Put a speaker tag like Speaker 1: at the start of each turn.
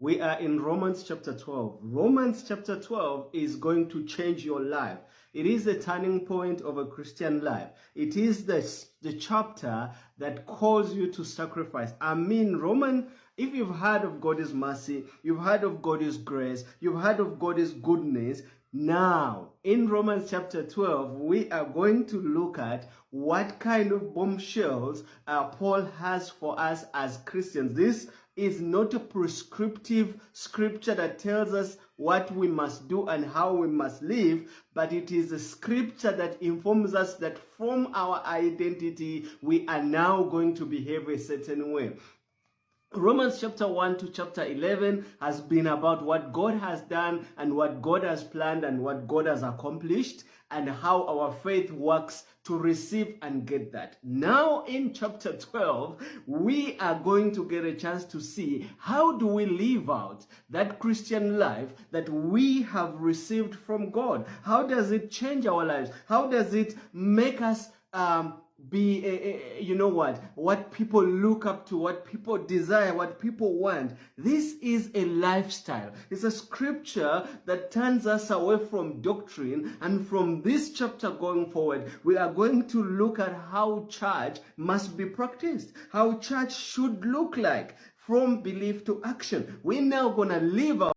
Speaker 1: We are in Romans chapter 12. Romans chapter 12 is going to change your life. It is the turning point of a Christian life. It is the chapter that calls you to sacrifice. If you've heard of God's mercy, you've heard of God's grace, you've heard of God's goodness, now, in Romans chapter 12, we are going to look at what kind of bombshells Paul has for us as Christians. This is not a prescriptive scripture that tells us what we must do and how we must live, but it is a scripture that informs us that from our identity, we are now going to behave a certain way. Romans chapter 1 to chapter 11 has been about what God has done and what God has planned and what God has accomplished and how our faith works to receive and get that. Now in chapter 12, we are going to get a chance to see how do we live out that Christian life that we have received from God. How does it change our lives? How does it make us what people look up to, what people desire, what people want? This is a lifestyle. It's a scripture that turns us away from doctrine, and from this chapter going forward, we are going to look at how church must be practiced, how church should look like from belief to action. We're now going to live out